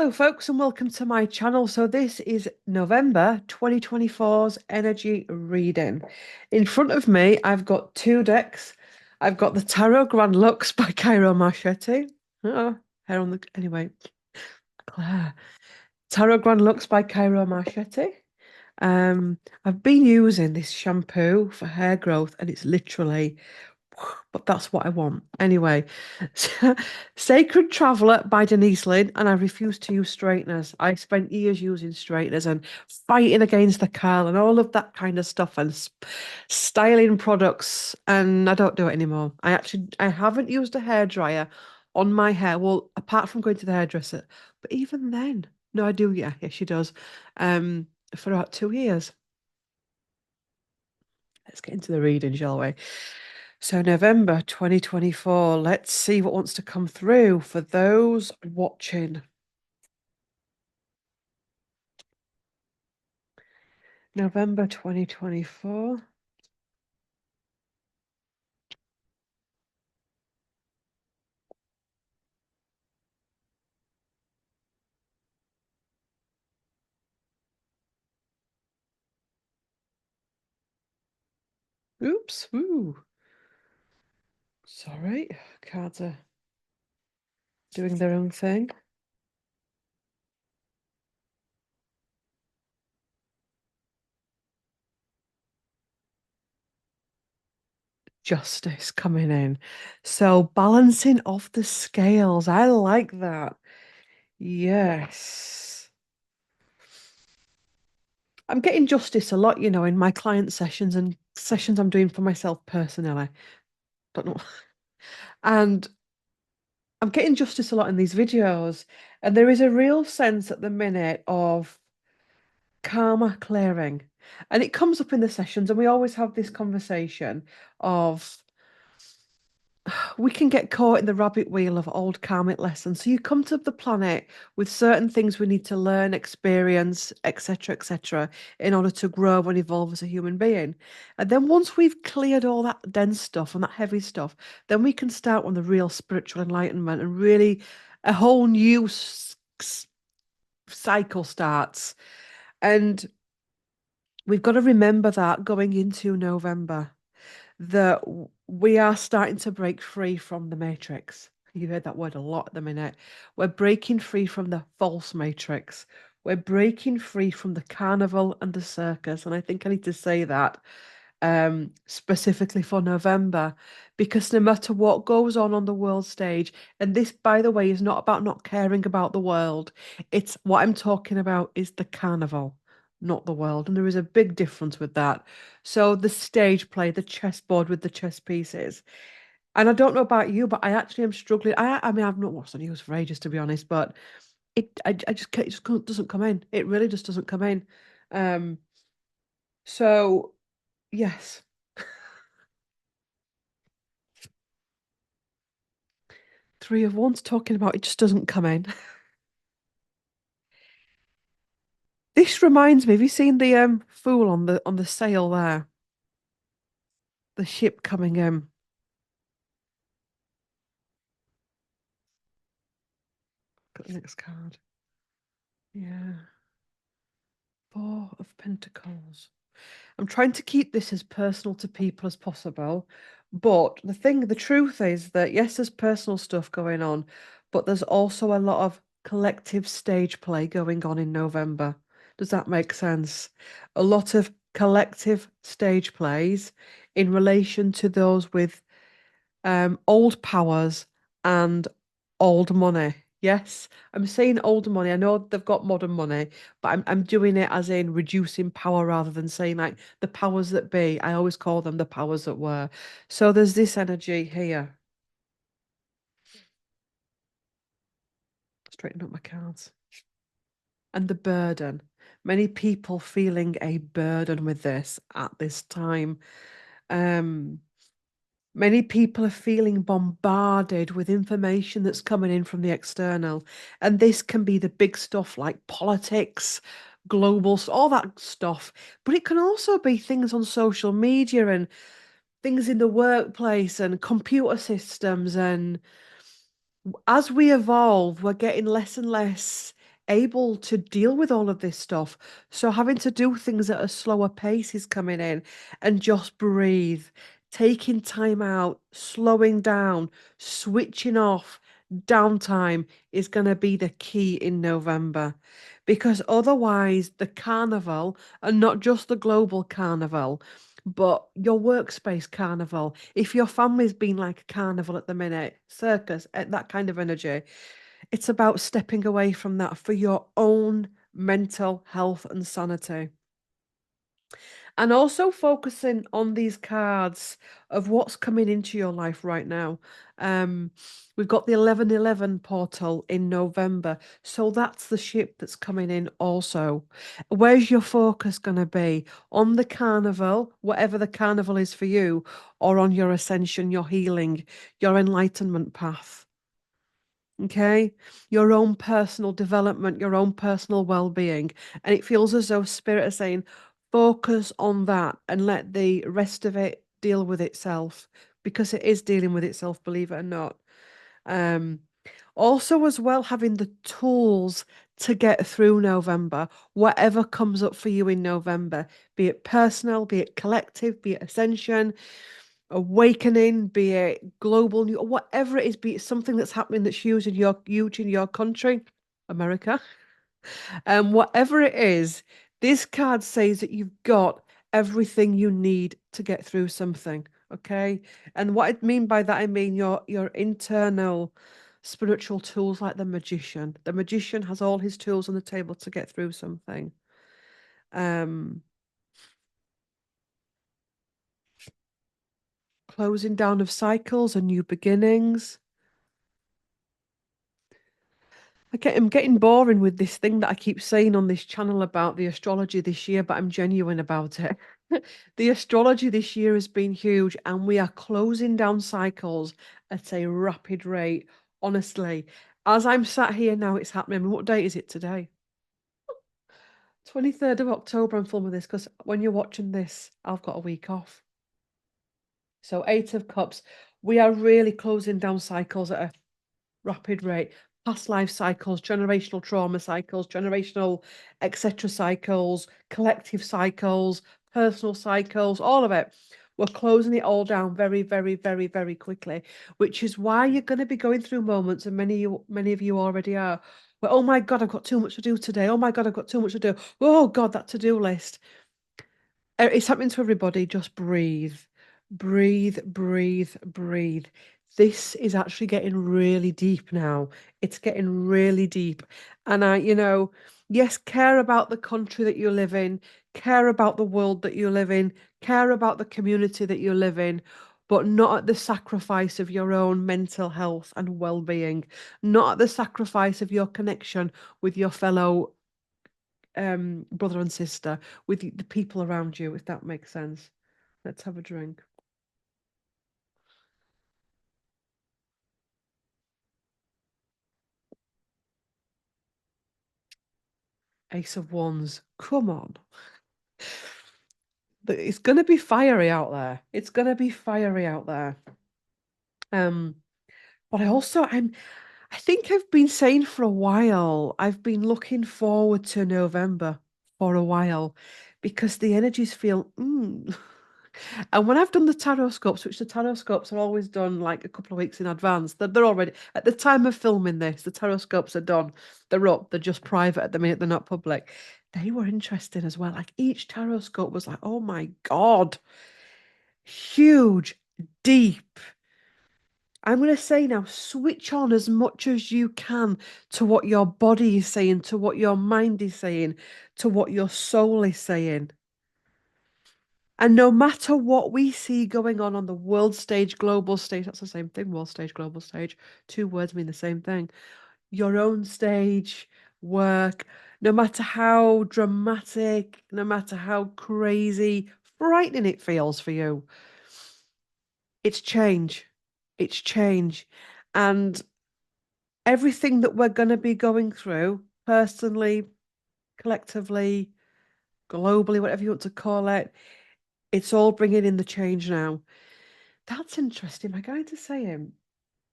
Hello, folks, and welcome to my channel. So this is November 2024's energy reading. In front of me, I've got two decks. I've got the Tarot Grand Lux by Cairo Marchetti. Hair on the... Anyway, Claire. Tarot Grand Lux by Cairo Marchetti. I've been using this shampoo for hair growth, and it's literally... But that's what I want. Anyway, Sacred Traveller by Denise Lynn, and I refuse to use straighteners. I spent years using straighteners and fighting against the curl and all of that kind of stuff and styling products, and I don't do it anymore. I haven't used a hairdryer on my hair. Well, apart from going to the hairdresser, but even then, no, I do. Yeah, she does. For about 2 years. Let's get into the reading, shall we? So November 2024, let's see what wants to come through for those watching. November 2024. Oops, ooh. Sorry, cards are doing their own thing. Justice coming in. So balancing off the scales. I like that. Yes. I'm getting justice a lot, in my client sessions and sessions I'm doing for myself personally. Don't know. And I'm getting justice a lot in these videos, and there is a real sense at the minute of karma clearing. And it comes up in the sessions, and we always have this conversation of we can get caught in the rabbit wheel of old karmic lessons. So you come to the planet with certain things we need to learn, experience, etc., in order to grow and evolve as a human being. And then once we've cleared all that dense stuff and that heavy stuff, then we can start on the real spiritual enlightenment and really a whole new cycle starts. And we've got to remember that going into November, that we are starting to break free from the matrix. You heard that word a lot at the minute. We're breaking free from the false matrix. We're breaking free from the carnival and the circus. And I think I need to say that specifically for November, because no matter what goes on the world stage, and this, by the way, is not about not caring about the world. It's what I'm talking about is the carnival, not the world. And there is a big difference with that. So the stage play, the chessboard with the chess pieces. And I don't know about you, but I actually am struggling. I mean, I've not watched the news for ages, to be honest, but I just can't, doesn't come in. It really just doesn't come in. Um, so yes. Three of Wands talking about it just doesn't come in. This reminds me, have you seen the Fool on the sail there? The ship coming in. Got the next card. Yeah. Four of Pentacles. I'm trying to keep this as personal to people as possible. But the truth is that yes, there's personal stuff going on, but there's also a lot of collective stage play going on in November. Does that make sense? A lot of collective stage plays in relation to those with old powers and old money. Yes, I'm saying old money. I know they've got modern money, but I'm doing it as in reducing power rather than saying like the powers that be. I always call them the powers that were. So there's this energy here. Straighten up my cards. And the burden. Many people feeling a burden with this at this time. Many people are feeling bombarded with information that's coming in from the external. And this can be the big stuff like politics, global, all that stuff. But it can also be things on social media and things in the workplace and computer systems. And as we evolve, we're getting less and less able to deal with all of this stuff. So having to do things at a slower pace is coming in, and just breathe, taking time out, slowing down, switching off, downtime is going to be the key in November. Because otherwise, the carnival, and not just the global carnival, but your workspace carnival, if your family's been like a carnival at the minute, circus, that kind of energy, it's about stepping away from that for your own mental health and sanity. And also focusing on these cards of what's coming into your life right now. Um, we've got the 1111 portal in November. So that's the ship that's coming in also. Where's your focus going to be? On the carnival, whatever the carnival is for you, or on your ascension, your healing, your enlightenment path? Okay, your own personal development, your own personal well-being. And it feels as though spirit is saying, focus on that and let the rest of it deal with itself, because it is dealing with itself, believe it or not. Um, Also, as well, having the tools to get through November, whatever comes up for you in November, be it personal, be it collective, be it ascension, awakening, be it global new, whatever it is, be it something that's happening that's huge in your country, America, whatever it is, this card says that you've got everything you need to get through something. Okay, and what I mean by that, I mean your internal spiritual tools, like the magician. The magician has all his tools on the table to get through something. Um, Closing down of cycles and new beginnings. I'm getting boring with this thing that I keep saying on this channel about the astrology this year, but I'm genuine about it. The astrology this year has been huge, and we are closing down cycles at a rapid rate. Honestly, as I'm sat here now, it's happening. I mean, what date is it today? 23rd of October. I'm filming this because when you're watching this, I've got a week off. So, Eight of Cups, we are really closing down cycles at a rapid rate. Past life cycles, generational trauma cycles, generational etc. cycles, collective cycles, personal cycles, all of it. We're closing it all down very, very, very, very quickly, which is why you're going to be going through moments, and many of you already are, where, oh my God, I've got too much to do today. Oh my God, I've got too much to do. Oh God, that to-do list. It's happening to everybody. Just breathe, breathe, breathe, breathe. This is actually getting really deep now. It's getting really deep. And yes, care about the country that you live in, care about the world that you live in, care about the community that you live in, but not at the sacrifice of your own mental health and well-being, not at the sacrifice of your connection with your fellow brother and sister, with the people around you, if that makes sense. Let's have a drink. Ace of Wands. Come on. It's going to be fiery out there. It's going to be fiery out there. Um, but I think I've been saying for a while, I've been looking forward to November for a while, because the energies feel, And when I've done the tarot scopes, which the tarot scopes are always done like a couple of weeks in advance, they're already, at the time of filming this, the tarot scopes are done. They're up, they're just private at the minute, they're not public. They were interesting as well. Like, each tarot scope was like, oh my God, huge, deep. I'm going to say now, switch on as much as you can to what your body is saying, to what your mind is saying, to what your soul is saying. And no matter what we see going on the world stage, global stage, that's the same thing, world stage, global stage, two words mean the same thing. Your own stage, work, no matter how dramatic, no matter how crazy, frightening it feels for you, it's change. It's change. And everything that we're going to be going through, personally, collectively, globally, whatever you want to call it, it's all bringing in the change now. That's interesting. Am I going to say him?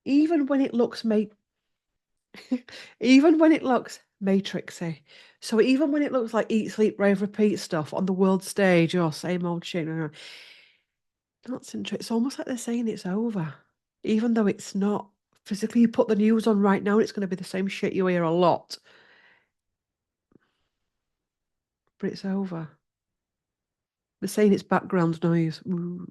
Even when it looks make even when it looks matrixy. So even when it looks like eat, sleep, rave, repeat stuff on the world stage, or same old shit, that's interesting. It's almost like they're saying it's over, even though it's not. Physically, you put the news on right now, and it's going to be the same shit you hear a lot, but it's over. They're saying it's background noise. Ooh.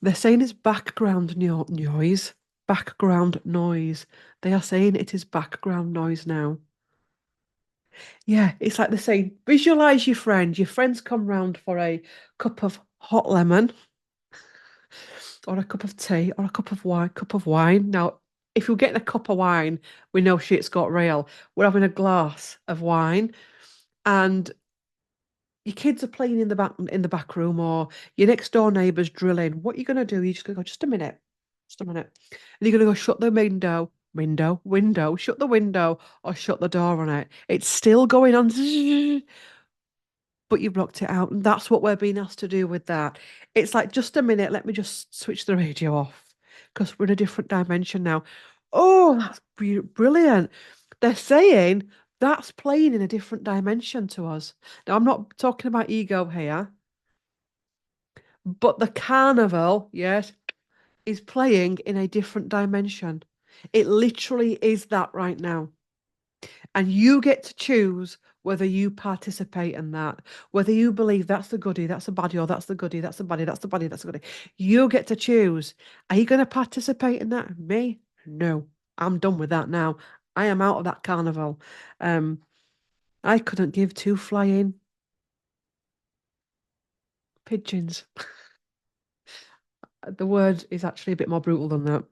They're saying it's background noise. Background noise. They are saying it is background noise now. Yeah, it's like they're saying, visualize your friend. Your friends come round for a cup of hot lemon or a cup of tea or a cup of wine. Cup of wine. Now, if you're getting a cup of wine, we know shit's got real. We're having a glass of wine, and your kids are playing in the back room, or your next door neighbour's drilling. What are you gonna do? You're just gonna go, just a minute, just a minute. And you're gonna go shut the window, shut the window, or shut the door on it. It's still going on, but you've blocked it out. And that's what we're being asked to do with that. It's like, just a minute, let me just switch the radio off because we're in a different dimension now. Oh, that's brilliant. They're saying that's playing in a different dimension to us. Now, I'm not talking about ego here, but the carnival, yes, is playing in a different dimension. It literally is that right now. And you get to choose whether you participate in that, whether you believe that's the goodie, that's the baddie, or that's the goodie, that's the baddie, that's the baddie, that's the goodie. You get to choose. Are you going to participate in that? Me? No. I'm done with that now. I am out of that carnival. Um, I couldn't give two flying pigeons. The word is actually a bit more brutal than that.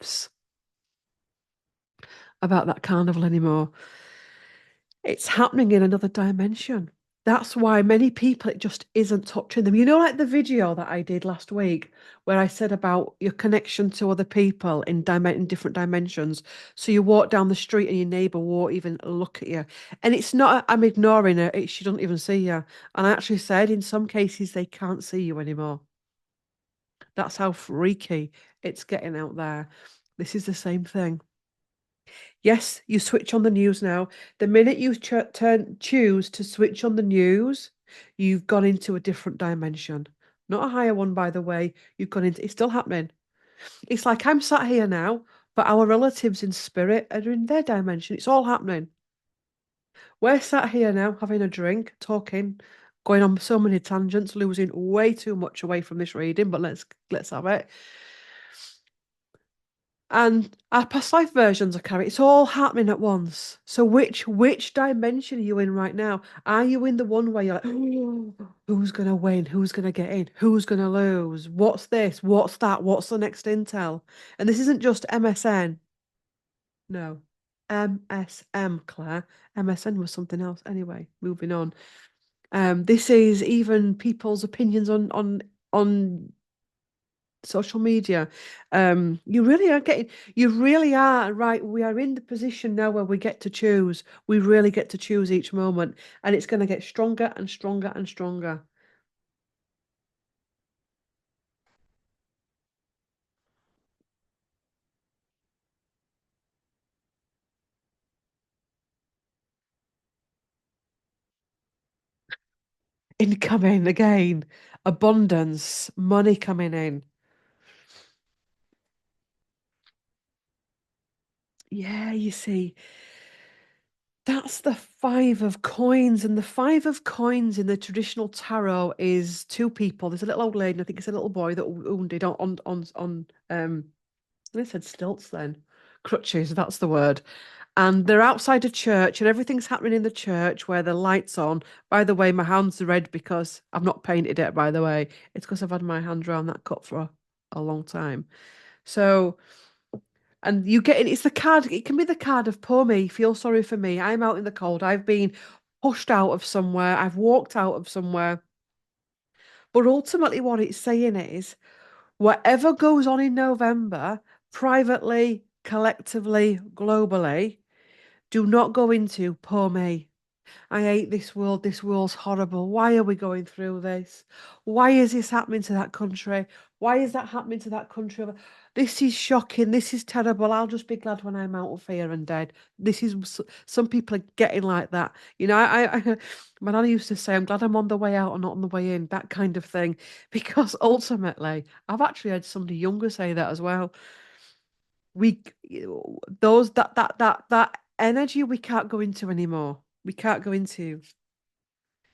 F's about that carnival anymore. It's happening in another dimension. That's why many people, it just isn't touching them. You know, like the video that I did last week where I said about your connection to other people in different dimensions. So you walk down the street and your neighbour won't even look at you. And it's not, I'm ignoring her, she doesn't even see you. And I actually said in some cases they can't see you anymore. That's how freaky it's getting out there. This is the same thing. Yes, you switch on the news now. The minute you choose to switch on the news, you've gone into a different dimension. Not a higher one, by the way. You've gone into, it's still happening. It's like I'm sat here now, but our relatives in spirit are in their dimension. It's all happening. We're sat here now having a drink, talking, going on so many tangents, losing way too much away from this reading, but let's have it. And our past life versions are carried. It's all happening at once. So which dimension are you in right now? Are you in the one where you're like, "Oh, who's gonna win? Who's gonna get in? Who's gonna lose? What's this? What's that? What's the next intel?" And this isn't just MSN. No. MSM, Claire. MSN was something else. Anyway, moving on. This is even people's opinions on social media. You really are right. We are in the position now where we get to choose. We really get to choose each moment, and it's going to get stronger and stronger and stronger. Incoming again, abundance, money coming in. Yeah, you see, that's the five of coins, and the five of coins in the traditional tarot is two people. There's a little old lady, and I think it's a little boy that wounded on I said stilts then. Crutches, that's the word. And they're outside a church, and everything's happening in the church where the light's on. By the way, my hands are red because I've not painted it, by the way. It's because I've had my hand around that cup for a long time. So, and you get it, it's the card, it can be the card of poor me, feel sorry for me. I'm out in the cold. I've been pushed out of somewhere. I've walked out of somewhere. But ultimately, what it's saying is, whatever goes on in November, privately, collectively, globally, do not go into poor me. I hate this world. This world's horrible. Why are we going through this? Why is this happening to that country? Why is that happening to that country? This is shocking. This is terrible. I'll just be glad when I'm out of here and dead. This is some people are getting like that. You know, my nana used to say, "I'm glad I'm on the way out and not on the way in." That kind of thing, because ultimately, I've actually had somebody younger say that as well. We those that energy we can't go into anymore. We can't go into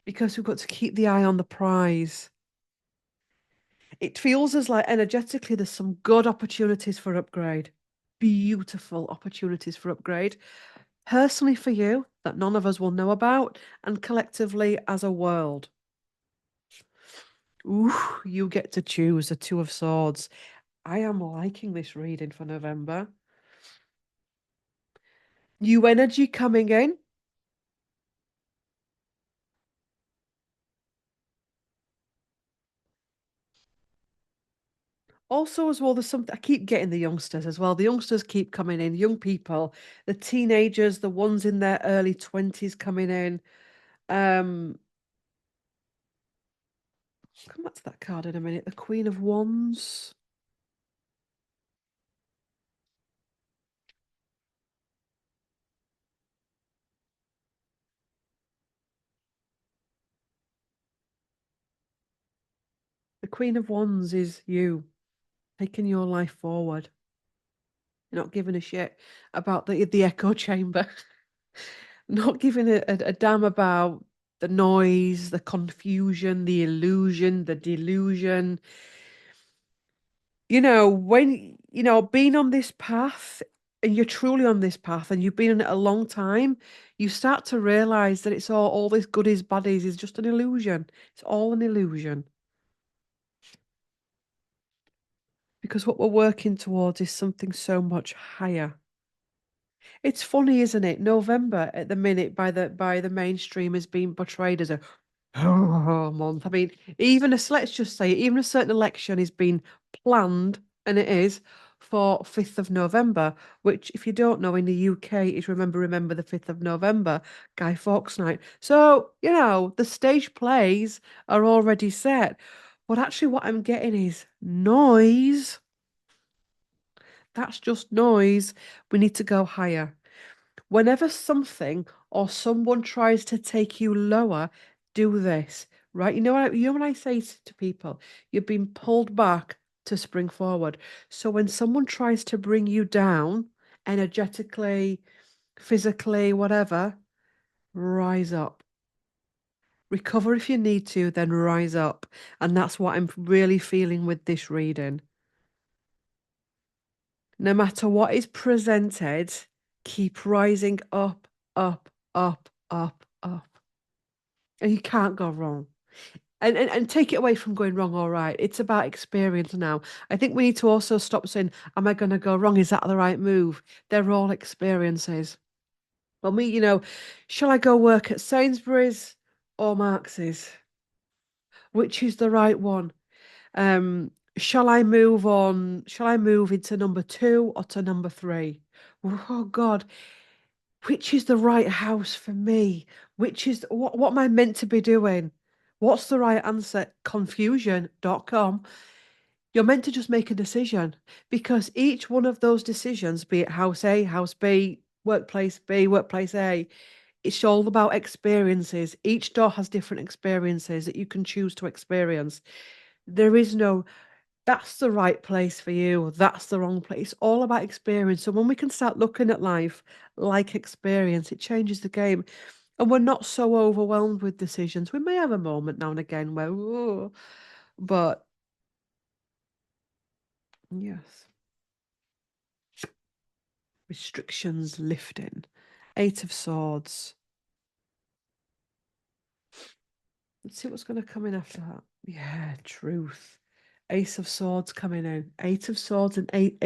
because we've got to keep the eye on the prize. It feels as like energetically there's some good opportunities for upgrade. Beautiful opportunities for upgrade. Personally for you, that none of us will know about, and collectively as a world. Ooh, you get to choose the Two of Swords. I am liking this reading for November. New energy coming in. Also, as well, there's some. I keep getting the youngsters as well. The youngsters keep coming in. Young people, the teenagers, the ones in their early 20s coming in. Um, come back to that card in a minute. The Queen of Wands. The Queen of Wands is you taking your life forward. You're not giving a shit about the echo chamber. Not giving a damn about the noise, the confusion, the illusion, the delusion. When being on this path, and you're truly on this path and you've been on it a long time, you start to realize that it's all this goodies, baddies is just an illusion. It's all an illusion. Because what we're working towards is something so much higher. It's funny, isn't it? November at the minute by the mainstream is being portrayed as a month. I mean, let's just say even a certain election is being planned, and it is for 5th of November, which if you don't know in the UK is remember the 5th of November, Guy Fawkes night. So, the stage plays are already set. But actually what I'm getting is noise. That's just noise. We need to go higher. Whenever something or someone tries to take you lower, do this, right? When I say to people, you've been pulled back to spring forward. So when someone tries to bring you down energetically, physically, whatever, rise up. Recover if you need to, then rise up. And that's what I'm really feeling with this reading. No matter what is presented, keep rising up, up, up, up, up. And you can't go wrong. And take it away from going wrong or right. It's about experience now. I think we need to also stop saying, am I going to go wrong? Is that the right move? They're all experiences. Well, shall I go work at Sainsbury's or Marx's? Which is the right one? Shall I move on? Shall I move into number 2 or to number 3? Oh God, which is the right house for me? Which is what am I meant to be doing? What's the right answer? Confusion.com. You're meant to just make a decision because each one of those decisions, be it house A, house B, workplace A, it's all about experiences. Each door has different experiences that you can choose to experience. There is no that's the right place for you. That's the wrong place. It's all about experience. So when we can start looking at life like experience, it changes the game. And we're not so overwhelmed with decisions. We may have a moment now and again where, "Whoa," but yes, restrictions lifting. 8 of Swords. Let's see what's going to come in after that. Yeah, truth. Ace of Swords coming in. 8 of Swords and eight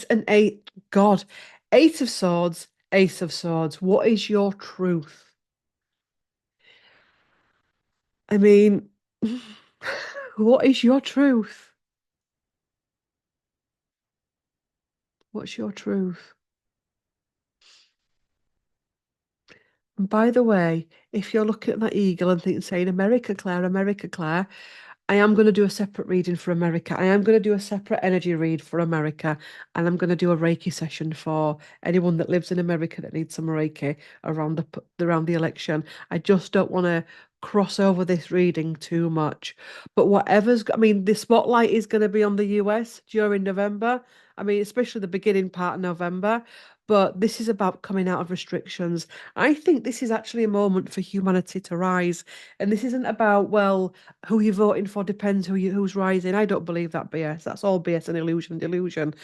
and eight. God, 8 of Swords, Ace of Swords. What is your truth? I mean, what is your truth? What's your truth? And by the way, if you're looking at that eagle and saying, America, Claire, I am going to do a separate reading for America. I am going to do a separate energy read for America. And I'm going to do a Reiki session for anyone that lives in America that needs some Reiki around the election. I just don't want to cross over this reading too much. But I mean, the spotlight is going to be on the US during November. I mean, especially the beginning part of November. But this is about coming out of restrictions. I think this is actually a moment for humanity to rise. And this isn't about, well, who you're voting for depends who's rising. I don't believe that BS. That's all BS and illusion, delusion.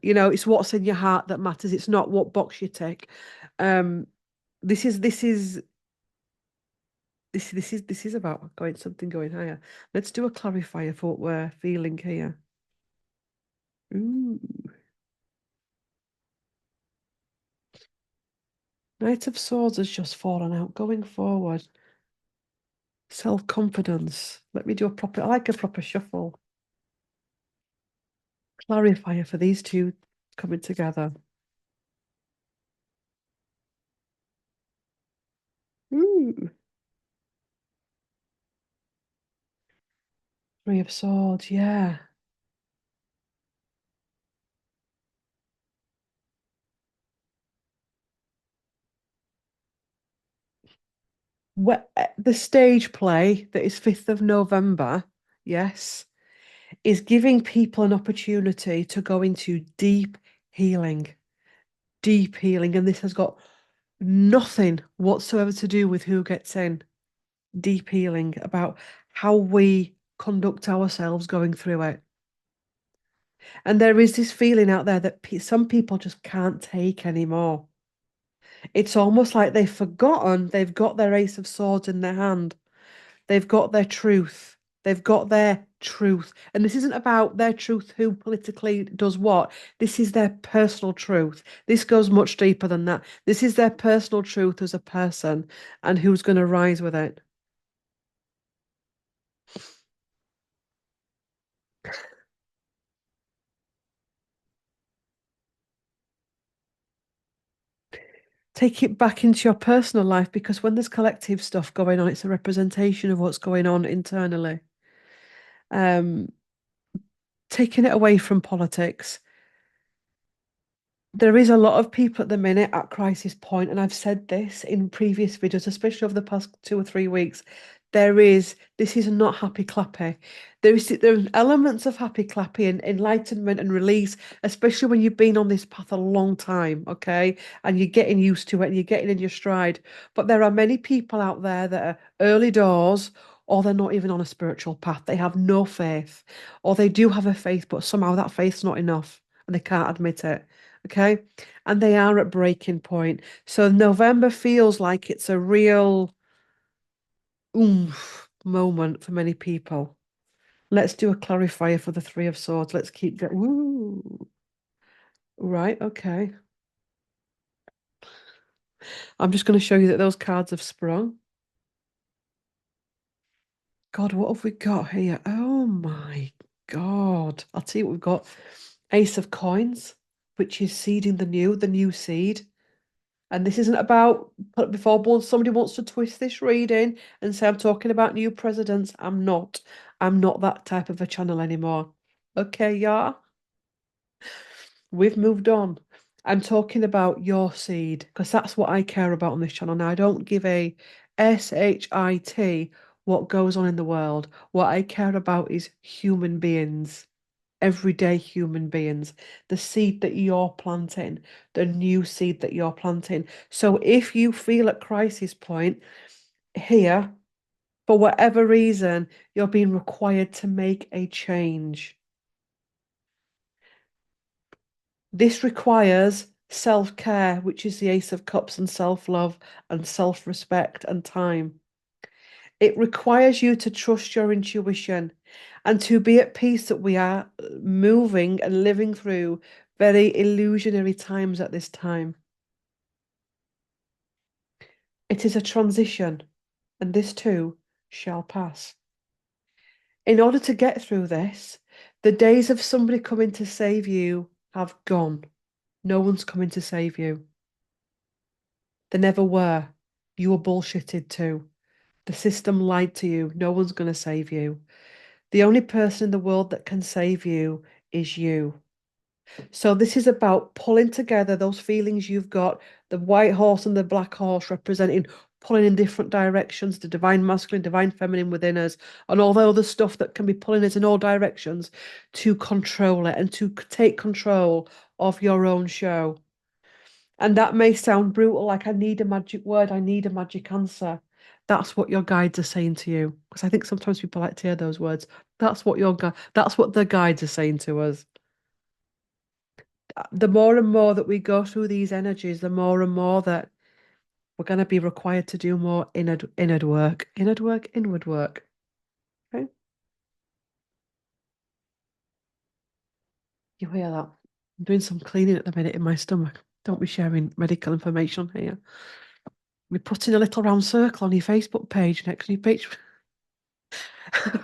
You know, it's what's in your heart that matters. It's not what box you tick. Um, this is about going higher. Let's do a clarifier for what we're feeling here. Ooh, Knight of Swords has just fallen out. Going forward, self-confidence. Let me do a proper. I like a proper shuffle. Clarifier for these two coming together. Ooh. Three of Swords, yeah. The stage play that is 5th of November, yes, is giving people an opportunity to go into healing, deep healing. And this has got nothing whatsoever to do with who gets in. Deep healing about how we conduct ourselves going through it. And there is this feeling out there that some people just can't take anymore. It's almost like they've forgotten they've got their Ace of Swords in their hand. They've got their truth. They've got their truth. And this isn't about their truth, who politically does what. This is their personal truth. This goes much deeper than that. This is their personal truth as a person and who's going to rise with it. Take it back into your personal life because when there's collective stuff going on, it's a representation of what's going on internally. Um, Taking it away from politics, there is a lot of people at the minute at crisis point, and I've said this in previous videos, especially over the past 2 or 3 weeks. This is not happy clappy. There's elements of happy clappy and enlightenment and release, especially when you've been on this path a long time, okay? And you're getting used to it and you're getting in your stride. But there are many people out there that are early doors, or they're not even on a spiritual path. They have no faith, or they do have a faith, but somehow that faith's not enough and they can't admit it. Okay. And they are at breaking point. So November feels like it's a real oomph moment for many people. Let's do a clarifier for the Three of Swords. Let's keep going. Ooh. Right, okay. I'm just going to show you that those cards have sprung. God, what have we got here? Oh my God. I'll tell you what we've got. Ace of Coins, which is seeding the new seed. And this isn't about, before somebody wants to twist this reading and say I'm talking about new presidents. I'm not. I'm not that type of a channel anymore. Okay, yeah. We've moved on. I'm talking about your seed because that's what I care about on this channel. Now, I don't give a SHIT what goes on in the world. What I care about is human beings, everyday human beings, the seed that you're planting, the new seed that you're planting. So if you feel at crisis point here, for whatever reason, you're being required to make a change. This requires self-care, which is the Ace of Cups, and self-love and self-respect and time. It requires you to trust your intuition and to be at peace that we are moving and living through very illusionary times at this time. It is a transition, and this too shall pass. In order to get through this, the days of somebody coming to save you have gone. No one's coming to save you. They never were. You were bullshitted too. The system lied to you. No one's going to save you. The only person in the world that can save you is you. So this is about pulling together those feelings you've got, the white horse and the black horse representing pulling in different directions, the divine masculine, divine feminine within us, and all the other stuff that can be pulling us in all directions to control it and to take control of your own show. And that may sound brutal, like I need a magic word, I need a magic answer. That's what your guides are saying to you. Because I think sometimes people like to hear those words. That's what the guides are saying to us. The more and more that we go through these energies, the more and more that we're going to be required to do more inward work, inward work. Okay, you hear that? I'm doing some cleaning at the minute in my stomach. Don't be sharing medical information here. We're putting a little round circle on your Facebook page next to your page.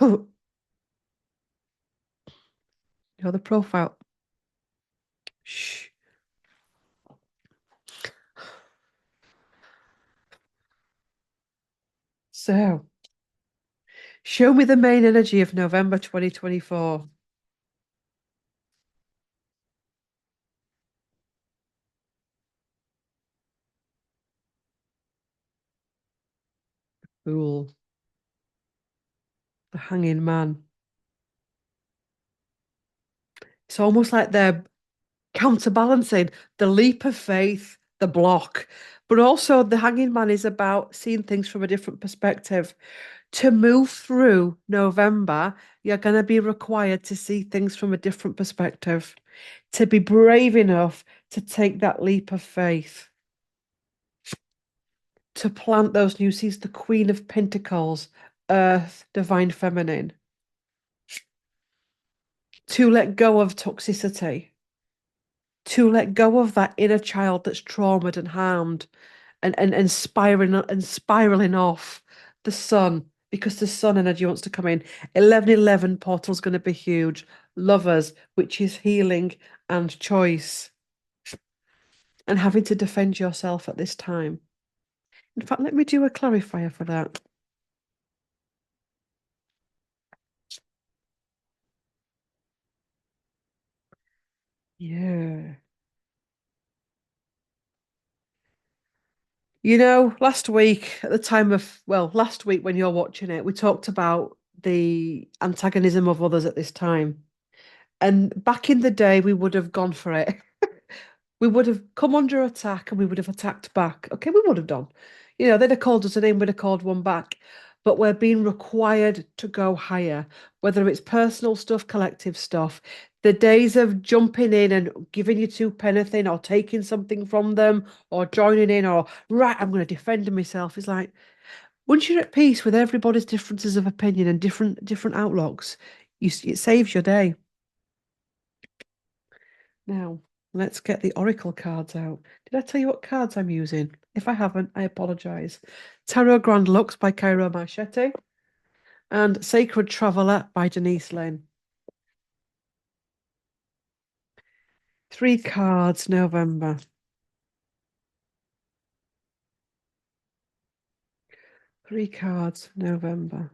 You're the profile. Shh. So, show me the main energy of November 2024. Fool, the hanging man. It's almost like they're counterbalancing the leap of faith, the block, but also the hanging man is about seeing things from a different perspective. To move through November, you're going to be required to see things from a different perspective, to be brave enough to take that leap of faith, to plant those new seeds, the Queen of Pentacles, Earth, Divine Feminine, to let go of toxicity, to let go of that inner child that's traumatized and harmed and spiraling off the sun because the sun energy wants to come in. 1111 portal's going to be huge. Lovers, which is healing and choice, and having to defend yourself at this time. In fact, let me do a clarifier for that. Yeah. You know, last week at the time of, well, last week when you're watching it, we talked about the antagonism of others at this time. And back in the day, we would have gone for it. We would have come under attack and we would have attacked back. Okay, we would have done. You know, they'd have called us a name, we'd have called one back. But we're being required to go higher, whether it's personal stuff, collective stuff. The days of jumping in and giving you two anything or taking something from them or joining in or, right, I'm going to defend myself is like, once you're at peace with everybody's differences of opinion and different outlooks, it saves your day. Now, let's get the Oracle cards out. Did I tell you what cards I'm using? If I haven't, I apologise. Tarot Grand Lux by Cairo Marchetti and Sacred Traveller by Denise Lynn. 3 cards, November. 3 cards, November.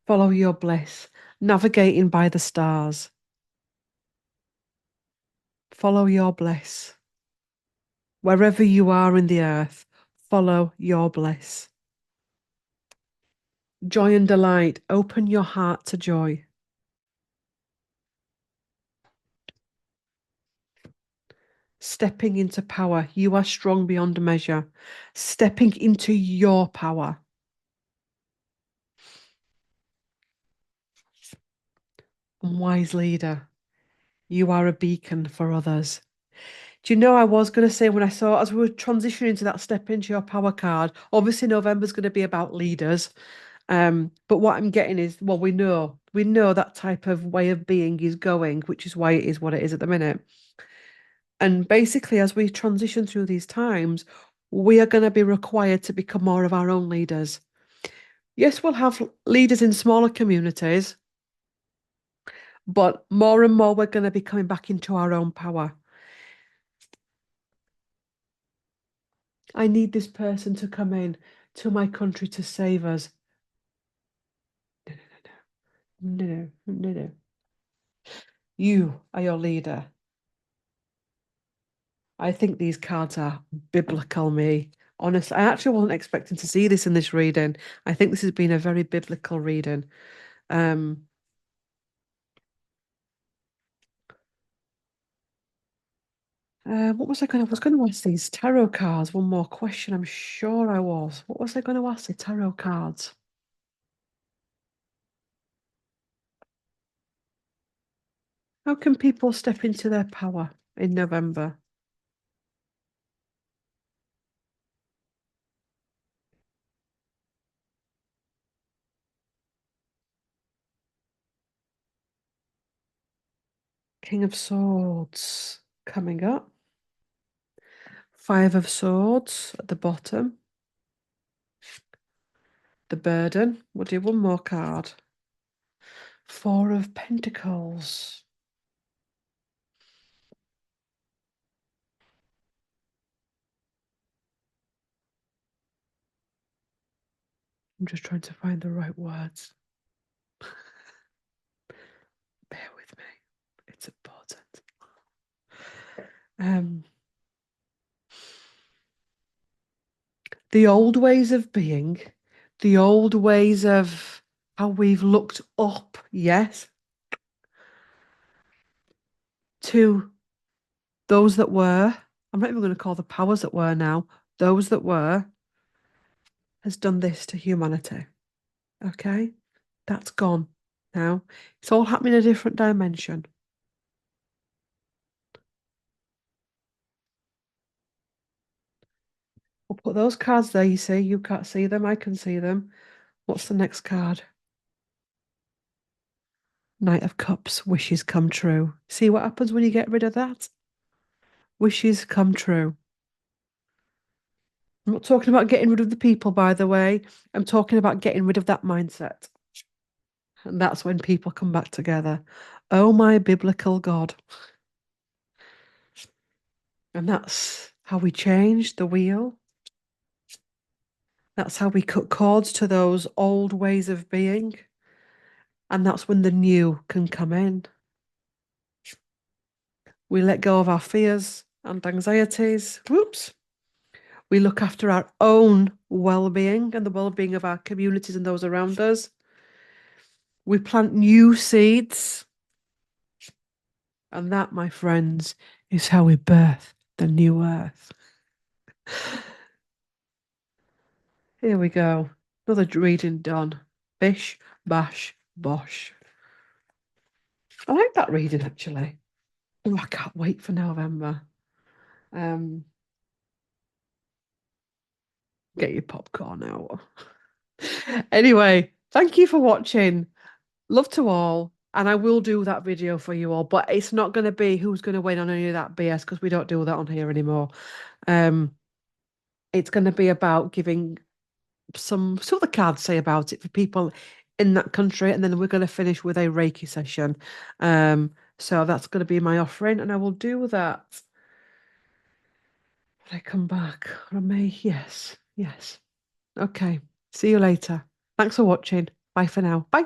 Follow your bliss. Navigating by the stars. Follow your bliss. Wherever you are in the earth, follow your bliss. Joy and delight. Open your heart to joy. Stepping into power. You are strong beyond measure. Stepping into your power. And wise leader. You are a beacon for others. Do you know, I was going to say when I saw, as we were transitioning to that step into your power card, obviously November's going to be about leaders. But what I'm getting is, well, we know that type of way of being is going, which is why it is what it is at the minute. And basically, as we transition through these times, we are going to be required to become more of our own leaders. Yes, we'll have leaders in smaller communities, but more and more we're going to be coming back into our own power. I need this person to come in to my country to save us. No, no, no, no, no, no, no. You are your leader. I think these cards are biblical, me. Honestly, I actually wasn't expecting to see this in this reading. I think this has been a very biblical reading. Um, what was I going to? I was going to ask these tarot cards one more question. I'm sure I was. What was I going to ask the tarot cards? How can people step into their power in November? King of Swords coming up. Five of Swords at the bottom. The Burden. We'll do one more card. Four of Pentacles. I'm just trying to find the right words. Bear with me. It's important. The old ways of being, the old ways of how we've looked up, yes, to those that were. I'm not even going to call the powers that were now. Those that were has done this to humanity. Okay? That's gone now. It's all happening in a different dimension. We'll put those cards there, you see. You can't see them, I can see them. What's the next card? Knight of Cups, wishes come true. See what happens when you get rid of that? Wishes come true. I'm not talking about getting rid of the people, by the way. I'm talking about getting rid of that mindset. And that's when people come back together. Oh, my biblical God. And that's how we change the wheel. That's how we cut cords to those old ways of being. And that's when the new can come in. We let go of our fears and anxieties. Whoops. We look after our own well-being and the well-being of our communities and those around us. We plant new seeds. And that, my friends, is how we birth the new earth. Here we go. Another reading done. Bish, bash, bosh. I like that reading, actually. Oh, I can't wait for November. Get your popcorn out. Anyway, thank you for watching. Love to all. And I will do that video for you all, but it's not going to be who's going to win on any of that BS because we don't do that on here anymore. It's going to be about giving some of the cards say about it for people in that country, and then we're going to finish with a Reiki session. So that's going to be my offering, and I will do that when I come back. Or I may, yes. Okay. See you later. Thanks for watching. Bye for now. Bye.